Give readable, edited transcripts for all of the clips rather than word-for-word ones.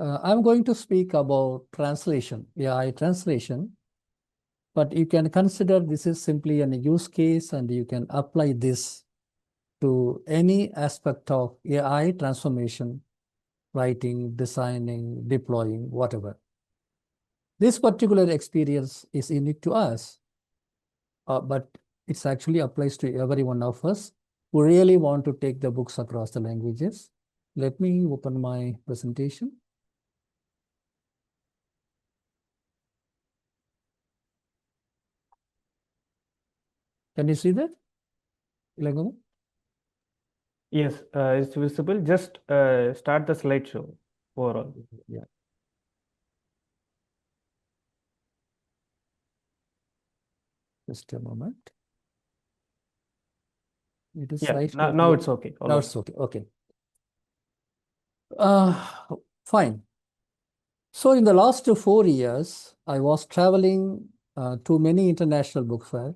I'm going to speak about translation, AI translation, but you can consider this is simply an use case and you can apply this to any aspect of AI transformation, writing, designing, deploying, whatever. This particular experience is unique to us, but it actually applies to every one of us who really want to take the books across the languages. Let me open my presentation. Can you see that? Yes, it's visible. Just start the slideshow overall. Yeah. Just a moment. It is now it's okay. Now it's okay. Okay. Fine. So in the last 4 years, I was traveling to many international book fairs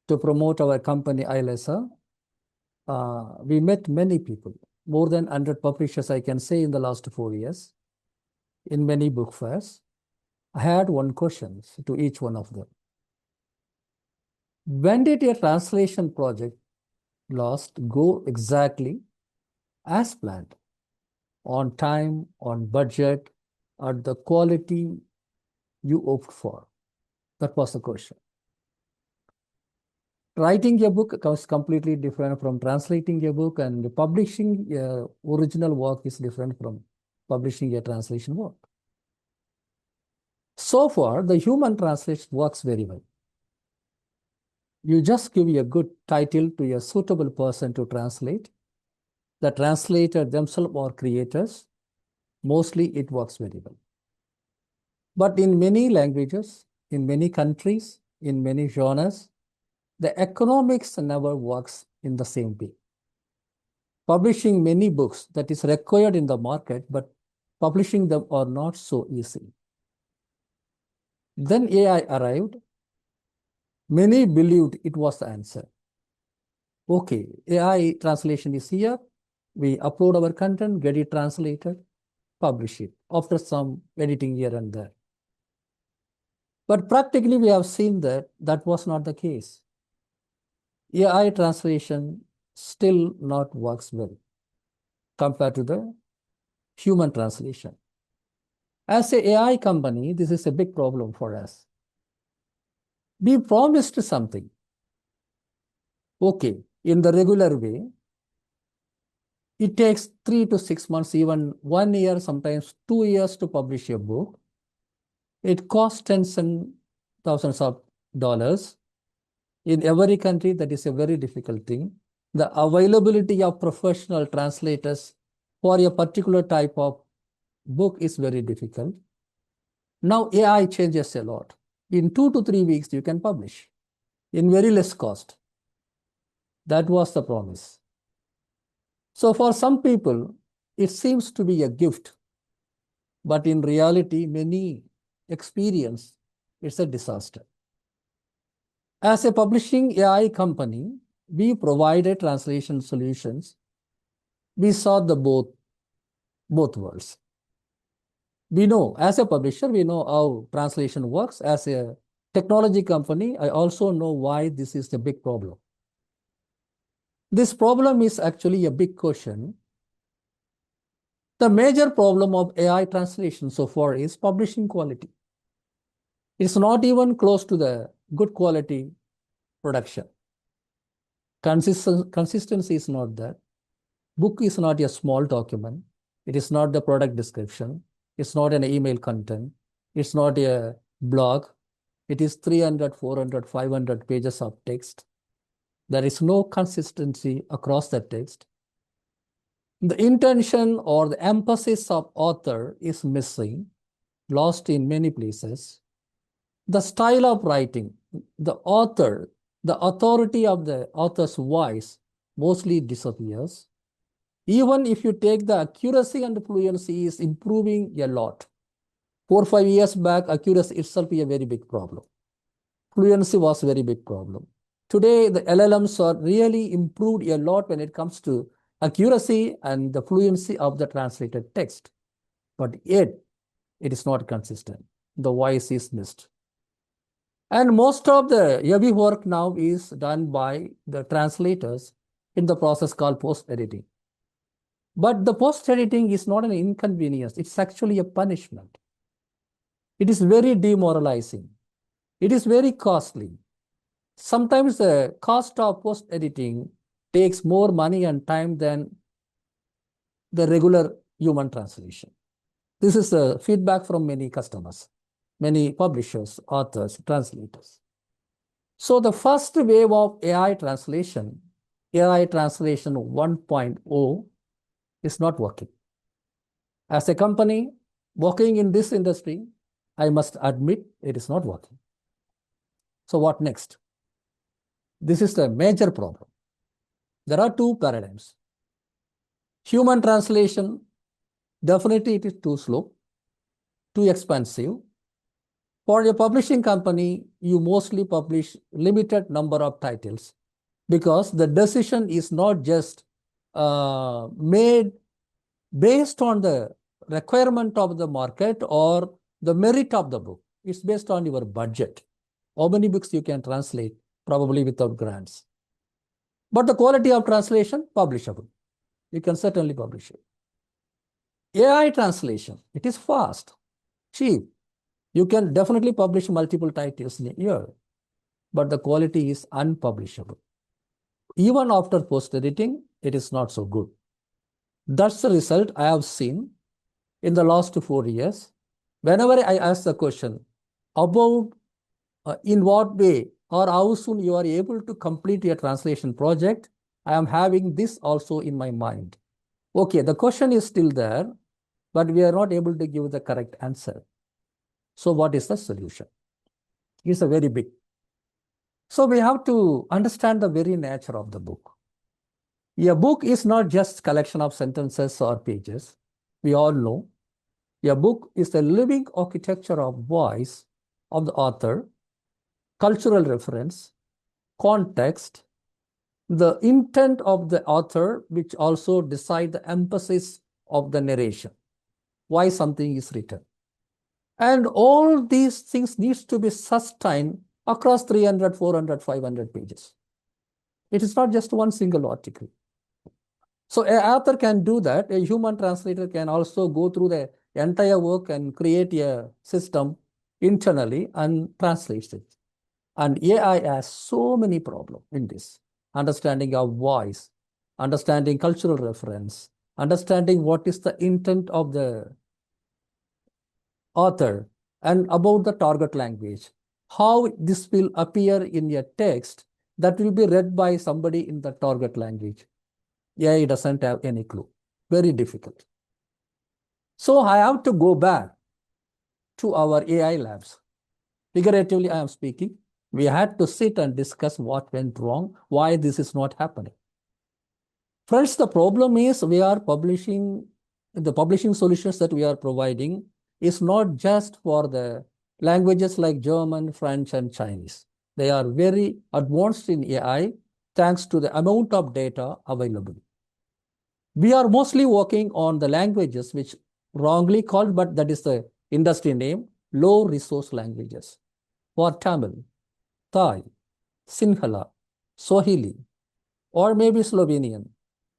to promote our company, Ailaysa. We met many people, more than 100 publishers, I can say, in the last 4 years, in many book fairs. I had one question to each one of them. When did your translation project last go exactly as planned? On time, on budget, at the quality you hoped for? That was the question. Writing a book is completely different from translating a book, and publishing original work is different from publishing a translation work. So far, the human translation works very well. You just give a good title to a suitable person to translate. The translator themselves are creators. Mostly it works very well. But in many languages, in many countries, in many genres, the economics never works in the same way. Publishing many books that is required in the market, but publishing them are not so easy. Then AI arrived. Many believed it was the answer. Okay, AI translation is here. We upload our content, get it translated, publish it after some editing here and there. But practically, we have seen that that was not the case. AI translation still not works well compared to the human translation. As an AI company, this is a big problem for us. We promised something. Okay, in the regular way, it takes 3 to 6 months, even 1 year, sometimes 2 years to publish a book. It costs tens and thousands of dollars. In every country, that is a very difficult thing. The availability of professional translators for a particular type of book is very difficult. Now AI changes a lot. In 2 to 3 weeks, you can publish in very less cost. That was the promise. So for some people, it seems to be a gift. But in reality, many experience it's a disaster. As a publishing AI company, we provided translation solutions. We saw the both worlds. We know, as a publisher, we know how translation works. As a technology company, I also know why this is a big problem. This problem is actually a big question. The major problem of AI translation so far is publishing quality. It's not even close to the good quality production. Consistency is not there. Book is not a small document. It is not the product description. It's not an email content. It's not a blog. It is 300, 400, 500 pages of text. There is no consistency across the text. The intention or the emphasis of author is missing, lost in many places. The style of writing, the author, the authority of the author's voice mostly disappears. Even if you take the accuracy and fluency is improving a lot. 4 or 5 years back, accuracy itself is a very big problem. Fluency was a very big problem. Today, the LLMs are really improved a lot when it comes to accuracy and the fluency of the translated text. but yet it is not consistent. The voice is missed. And most of the heavy work now is done by the translators in the process called post-editing. But the post-editing is not an inconvenience. It's actually a punishment. It is very demoralizing. It is very costly. Sometimes the cost of post-editing takes more money and time than the regular human translation. This is the feedback from many customers, many publishers, authors, translators. So the first wave of AI translation 1.0, is not working. As a company working in this industry, I must admit it is not working. So what next? This is the major problem. There are two paradigms. Human translation, definitely it is too slow, too expensive. For a publishing company, you mostly publish limited number of titles because the decision is not just made based on the requirement of the market or the merit of the book. It's based on your budget. How many books you can translate, probably without grants. But the quality of translation, publishable. You can certainly publish it. AI translation, it is fast, cheap. You can definitely publish multiple titles in a year, but the quality is unpublishable. Even after post-editing, it is not so good. That's the result I have seen in the last 4 years. Whenever I ask the question about in what way or how soon you are able to complete your translation project, I am having this also in my mind. Okay, the question is still there, but we are not able to give the correct answer. So what is the solution? It's a very big. So we have to understand the very nature of the book. A book is not just collection of sentences or pages. We all know a book is the living architecture of voice of the author, cultural reference, context, the intent of the author, which also decide the emphasis of the narration, why something is written. And all these things needs to be sustained across 300, 400, 500 pages. It is not just one single article. So an author can do that. A human translator can also go through the entire work and create a system internally and translates it. And AI has so many problems in this. Understanding of voice, understanding cultural reference, understanding what is the intent of the author, and about the target language, how this will appear in a text that will be read by somebody in the target language. AI doesn't have any clue. Very difficult. So I have to go back to our AI labs. Figuratively, I am speaking. We had to sit and discuss what went wrong, why this is not happening. Friends, the problem is the publishing solutions that we are providing is not just for the languages like German, French, and Chinese. They are very advanced in AI thanks to the amount of data available. We are mostly working on the languages which wrongly called, but that is the industry name, low resource languages. For Tamil, Thai, Sinhala, Swahili, or maybe Slovenian,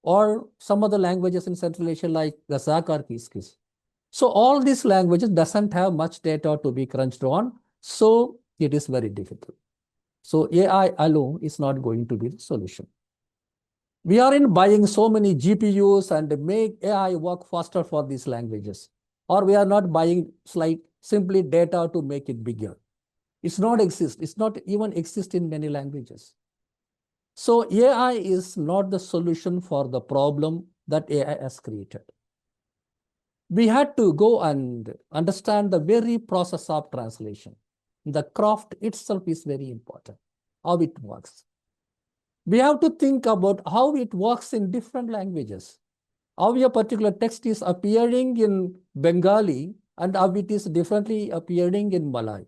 or some other languages in Central Asia like Kazakh or Kyrgyz. So all these languages doesn't have much data to be crunched on, so it is very difficult. So AI alone is not going to be the solution. We are in buying so many GPUs and make AI work faster for these languages. Or we are not buying simply data to make it bigger. It's not even exist in many languages. So AI is not the solution for the problem that AI has created. We had to go and understand the very process of translation. The craft itself is very important, how it works. We have to think about how it works in different languages. How a particular text is appearing in Bengali and how it is differently appearing in Malay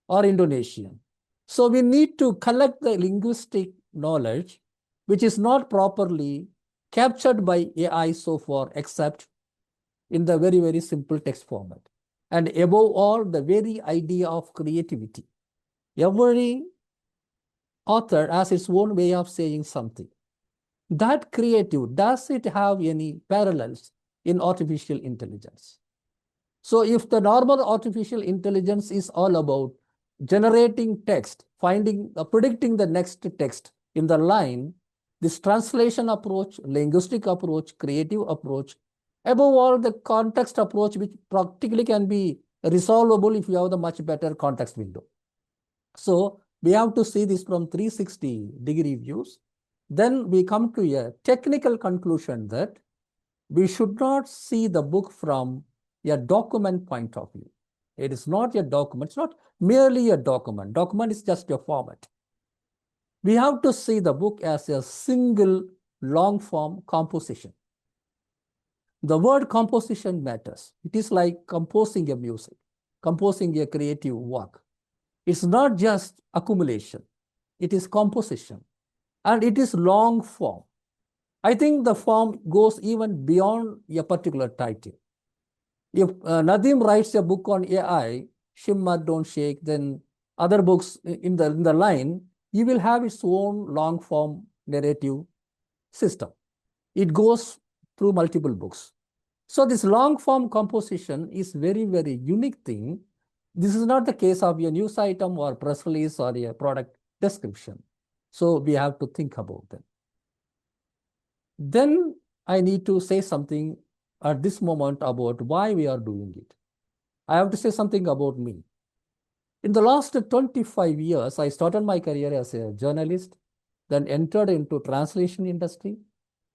or Indonesian. So we need to collect the linguistic knowledge, which is not properly captured by AI so far, except in the very, very simple text format. And above all, the very idea of creativity. Every author has its own way of saying something. That creative, does it have any parallels in artificial intelligence? So if the normal artificial intelligence is all about generating text, predicting the next text in the line, this translation approach, linguistic approach, creative approach, above all the context approach, which practically can be resolvable if you have the much better context window. So we have to see this from 360-degree views. Then we come to a technical conclusion that we should not see the book from a document point of view. It is not a document. It's not merely a document. Document is just a format. We have to see the book as a single long-form composition. The word composition matters. It is like composing a music, composing a creative work. It's not just accumulation. It is composition. And it is long form. I think the form goes even beyond a particular title. If Nadim writes a book on AI, Shimmer, Don't Shake, then other books in the line, he will have its own long form narrative system. It goes through multiple books. So this long form composition is very, very unique thing. This is not the case of a news item or press release or a product description. So we have to think about them. Then I need to say something at this moment about why we are doing it. I have to say something about me. In the last 25 years, I started my career as a journalist, then entered into translation industry.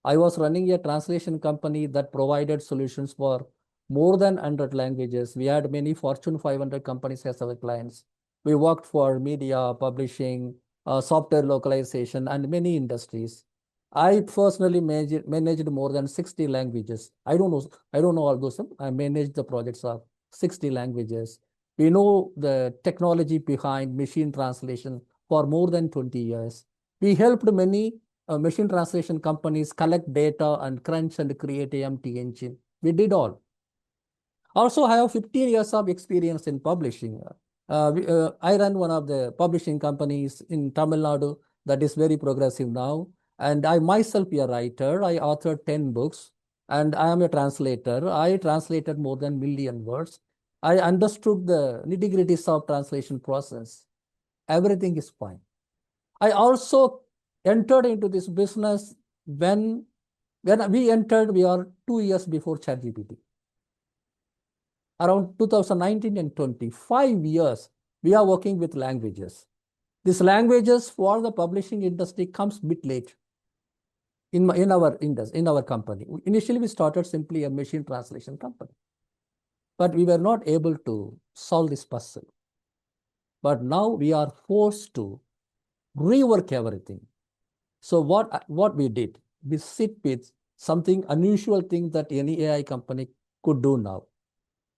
I was running a translation company that provided solutions for more than 100 languages. We had many Fortune 500 companies as our clients. We worked for media, publishing, software localization, and many industries. I personally managed more than 60 languages. I don't know all those. I managed the projects of 60 languages. We know the technology behind machine translation for more than 20 years. We helped many machine translation companies collect data and crunch and create a empty engine. We did all. Also, I have 15 years of experience in publishing. I run one of the publishing companies in Tamil Nadu that is very progressive now. And I myself a writer. I authored 10 books and I am a translator. I translated more than 1 million words. I understood the nitty-gritties of translation process. Everything is fine. I also entered into this business when we entered, we are 2 years before ChatGPT. Around 2019 and 20, 5 years, we are working with languages. These languages for the publishing industry comes a bit late in our company. Initially, we started simply a machine translation company, but we were not able to solve this puzzle. But now we are forced to rework everything. So what we did, we sit with something unusual thing that any AI company could do now.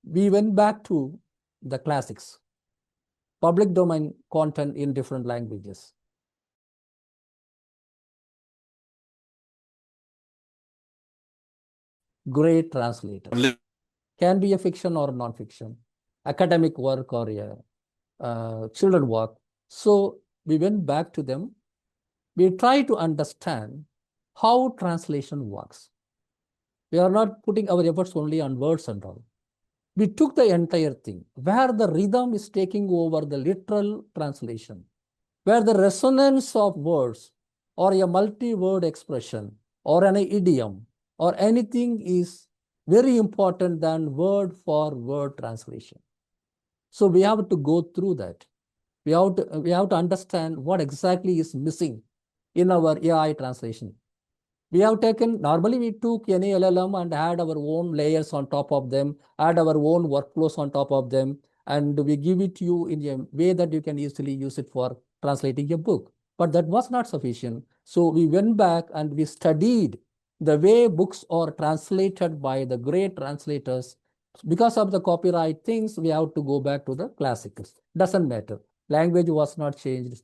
We went back to the classics, public domain content in different languages. Great translators. Can be a fiction or non-fiction, academic work or a children work. So we went back to them. We try to understand how translation works. We are not putting our efforts only on words and all. We took the entire thing, where the rhythm is taking over the literal translation, where the resonance of words or a multi-word expression or an idiom or anything is very important than word for word translation. So we have to go through that. We have to understand what exactly is missing in our AI translation. Normally we took any LLM and had our own layers on top of them, add our own workflows on top of them, and we give it to you in a way that you can easily use it for translating a book. But that was not sufficient. So we went back and we studied the way books are translated by the great translators. Because of the copyright things, we have to go back to the classics. Doesn't matter. Language was not changed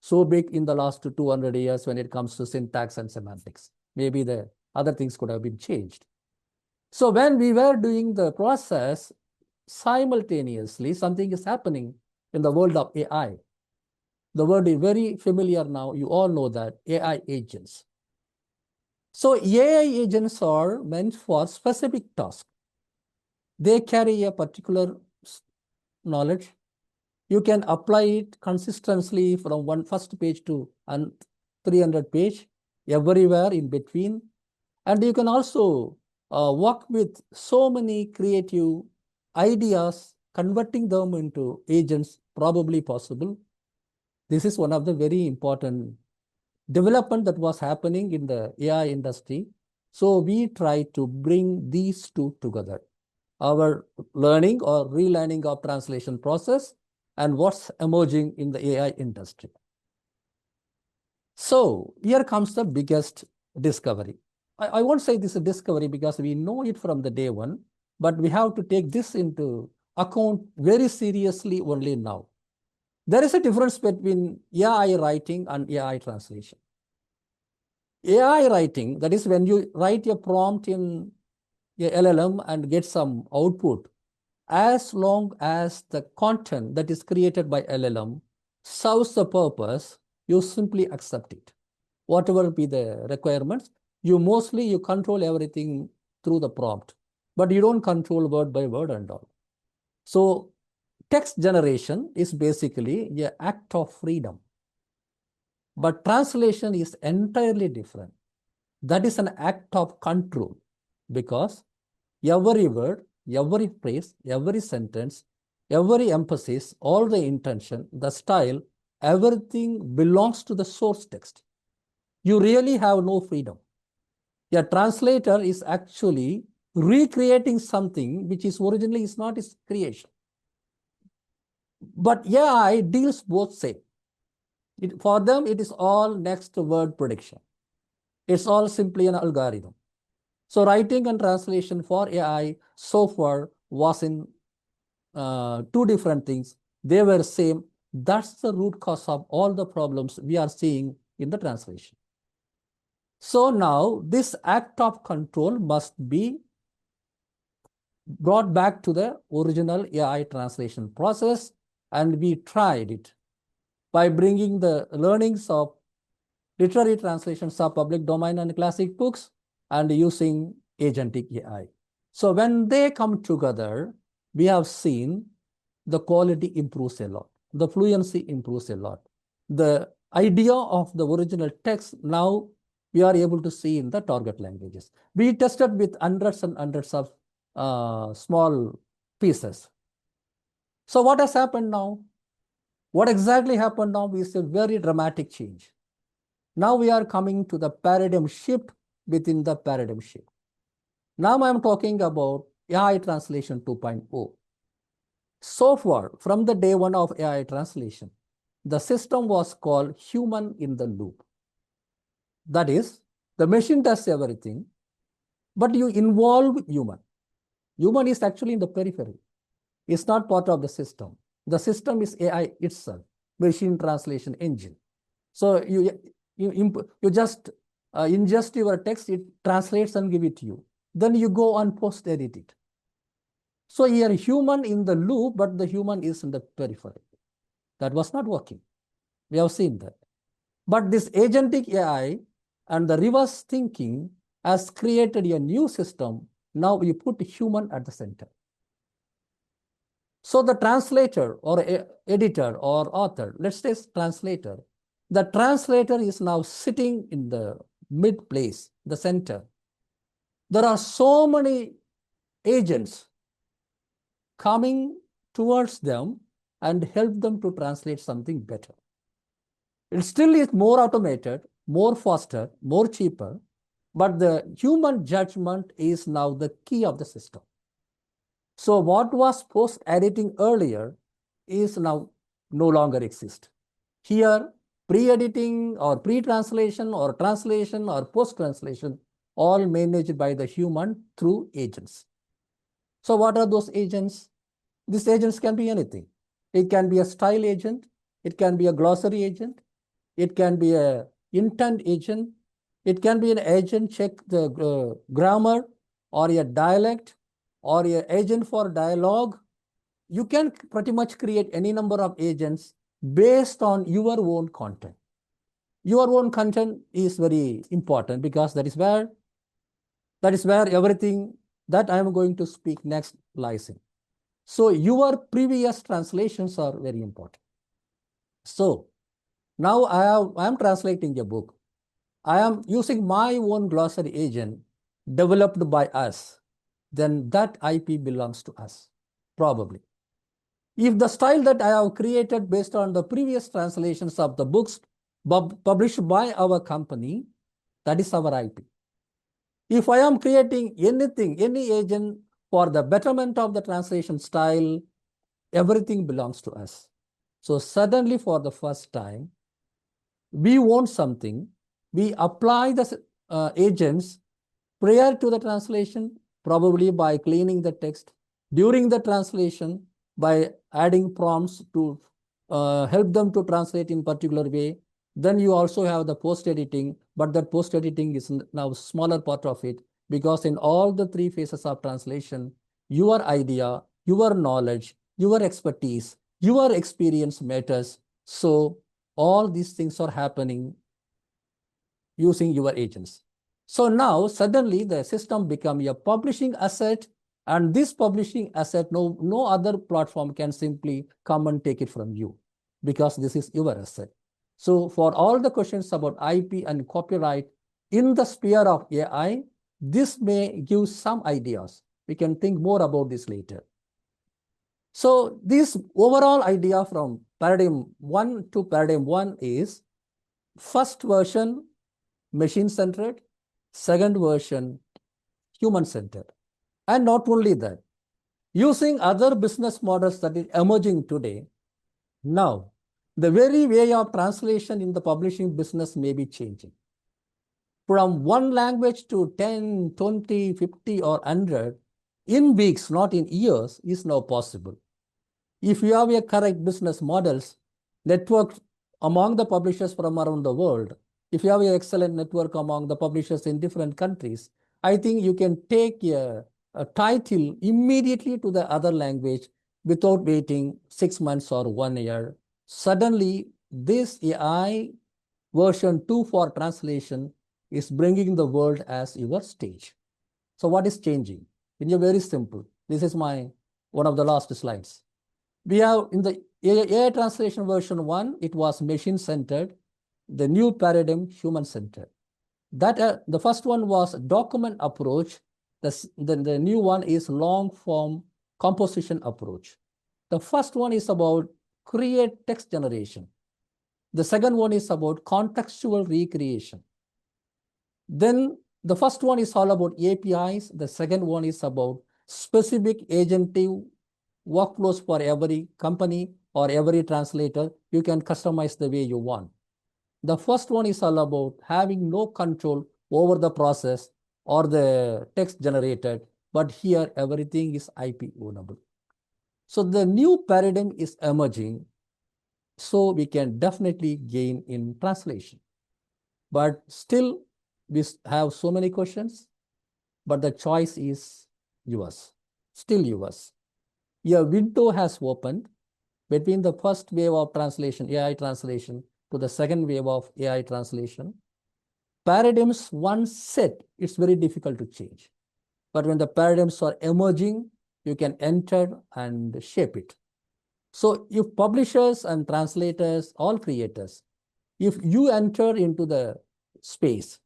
so big in the last 200 years when it comes to syntax and semantics. Maybe the other things could have been changed. So when we were doing the process, simultaneously, something is happening in the world of AI. The word is very familiar now. You all know that, AI agents. So AI agents are meant for specific tasks. They carry a particular knowledge. You can apply it consistently from one first page to 300 page, everywhere in between. And you can also work with so many creative ideas, converting them into agents, probably possible. This is one of the very important development that was happening in the AI industry. So we try to bring these two together, our learning or relearning of translation process and what's emerging in the AI industry. So here comes the biggest discovery. I won't say this is a discovery because we know it from the day one, but we have to take this into account very seriously only now. There is a difference between AI writing and AI translation. AI writing, that is when you write a prompt in a LLM and get some output, as long as the content that is created by LLM serves the purpose, you simply accept it. Whatever be the requirements, you control everything through the prompt, but you don't control word by word and all. So text generation is basically an act of freedom. But translation is entirely different. That is an act of control, because every word, every phrase, every sentence, every emphasis, all the intention, the style, everything belongs to the source text. You really have no freedom. A translator is actually recreating something which is originally is not his creation. But AI deals both same. For them, it is all next word prediction. It's all simply an algorithm. So writing and translation for AI so far was in two different things. They were same. That's the root cause of all the problems we are seeing in the translation. So now this act of control must be brought back to the original AI translation process, and we tried it by bringing the learnings of literary translations of public domain and classic books and using agentic AI. So when they come together, we have seen the quality improves a lot, the fluency improves a lot. The idea of the original text now we are able to see in the target languages. We tested with hundreds and hundreds of small pieces. So what has happened now? What exactly happened now is a very dramatic change. Now we are coming to the paradigm shift within the paradigm shift. Now I am talking about AI translation 2.0. So far, from the day one of AI translation, the system was called human in the loop. That is, the machine does everything, but you involve human. Human is actually in the periphery. It's not part of the system. The system is AI itself, machine translation engine. So you just ingest your text, it translates and give it to you. Then you go and post edit it. So here human in the loop, but the human is in the periphery. That was not working. We have seen that. But this agentic AI and the reverse thinking has created a new system. Now we put human at the center. So the translator or editor or author, let's say translator, the translator is now sitting in the mid place, the center. There are so many agents coming towards them and help them to translate something better. It still is more automated, more faster, more cheaper, but the human judgment is now the key of the system. So what was post-editing earlier is now no longer exist. Here, pre-editing or pre-translation or translation or post-translation, all managed by the human through agents. So what are those agents? These agents can be anything. It can be a style agent. It can be a glossary agent. It can be an intent agent. It can be an agent check the grammar, or a dialect or a agent for dialogue. You can pretty much create any number of agents based on your own content. Your own content is very important because that is where everything that I am going to speak next lies in. So your previous translations are very important. So now I am translating a book. I am using my own glossary agent developed by us. Then that IP belongs to us, probably. If the style that I have created based on the previous translations of the books published by our company, that is our IP. If I am creating anything, any agent for the betterment of the translation style, everything belongs to us. So suddenly for the first time, we want something, we apply the agents prior to the translation, probably by cleaning the text, during the translation, by adding prompts to help them to translate in particular way. Then you also have the post-editing, but that post-editing is now a smaller part of it, because in all the three phases of translation, your idea, your knowledge, your expertise, your experience matters. So all these things are happening using your agents. So now suddenly the system becomes a publishing asset, and this publishing asset, no other platform can simply come and take it from you, because this is your asset. So for all the questions about IP and copyright in the sphere of AI, this may give some ideas. We can think more about this later. So this overall idea from paradigm 1 to paradigm 1 is first version machine-centered, second version human-centered. And not only that, using other business models that is emerging today, now the very way of translation in the publishing business may be changing. From one language to 10, 20, 50 or 100 in weeks, not in years, is now possible. If you have a correct business models, network among the publishers from around the world, if you have an excellent network among the publishers in different countries, I think you can take a title immediately to the other language without waiting 6 months or 1 year. Suddenly, this AI version 2 for translation is bringing the world as your stage. So what is changing? It's very simple. This is one of the last slides. We have in the AI translation version 1, it was machine-centered. The new paradigm, human-centered. That the first one was document approach. The new one is long-form composition approach. The first one is about create text generation. The second one is about contextual recreation. Then the first one is all about APIs. The second one is about specific agentive workflows for every company or every translator. You can customize the way you want. The first one is all about having no control over the process or the text generated, but here everything is IP ownable. So the new paradigm is emerging, so we can definitely gain in translation. But still, we have so many questions, but the choice is yours, still yours. A window has opened between the first wave of translation, AI translation, to the second wave of AI translation. Paradigms once set, it's very difficult to change. But when the paradigms are emerging, you can enter and shape it. So if publishers and translators, all creators, if you enter into the space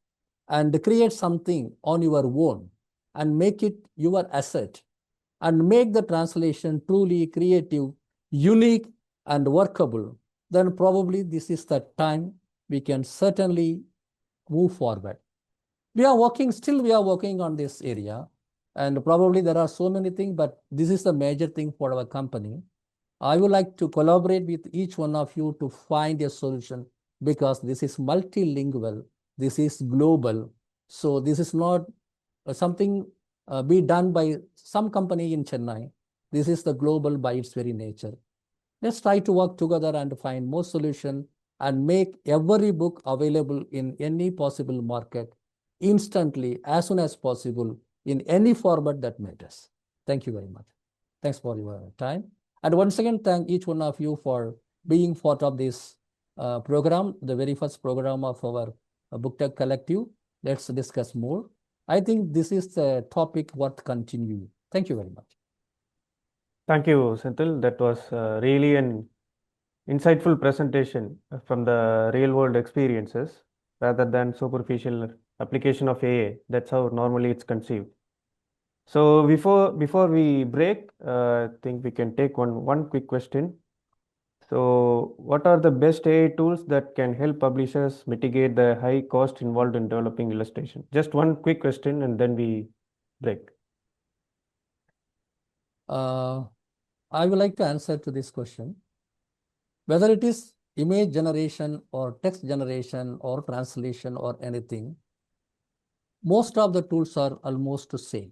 and create something on your own and make it your asset and make the translation truly creative, unique, and workable, then probably this is the time we can certainly move forward. We are working on this area, and probably there are so many things, but this is the major thing for our company. I would like to collaborate with each one of you to find a solution, because this is multilingual, this is global. So this is not something be done by some company in Chennai. This is the global by its very nature. Let's try to work together and find more solution and make every book available in any possible market instantly, as soon as possible, in any format that matters. Thank you very much. Thanks for your time. And once again, thank each one of you for being part of this program, the very first program of our BookTech Collective. Let's discuss more. I think this is the topic worth continuing. Thank you very much. Thank you, Senthil. That was really an insightful presentation from the real world experiences rather than superficial application of AI. That's how normally it's conceived. So before we break, I think we can take one quick question. So what are the best AI tools that can help publishers mitigate the high cost involved in developing illustration? Just one quick question and then we break. I would like to answer to this question. Whether it is image generation or text generation or translation or anything, most of the tools are almost the same.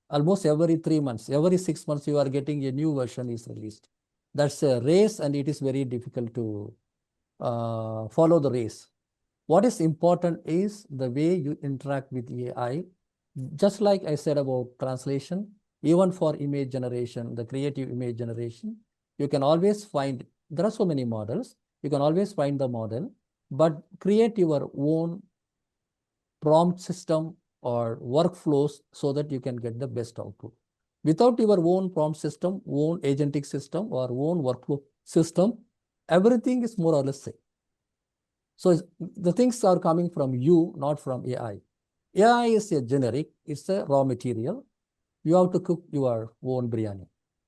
Almost every 3 months, every 6 months, you are getting a new version is released. That's a race, and it is very difficult to follow the race. What is important is the way you interact with AI. Just like I said about translation, even for image generation, the creative image generation, you can always find, there are so many models, you can always find the model, but create your own prompt system or workflows so that you can get the best output. Without your own prompt system, own agentic system, or own workflow system, everything is more or less same. So the things are coming from you, not from AI. AI is a generic, it's a raw material. You have to cook your own biryani.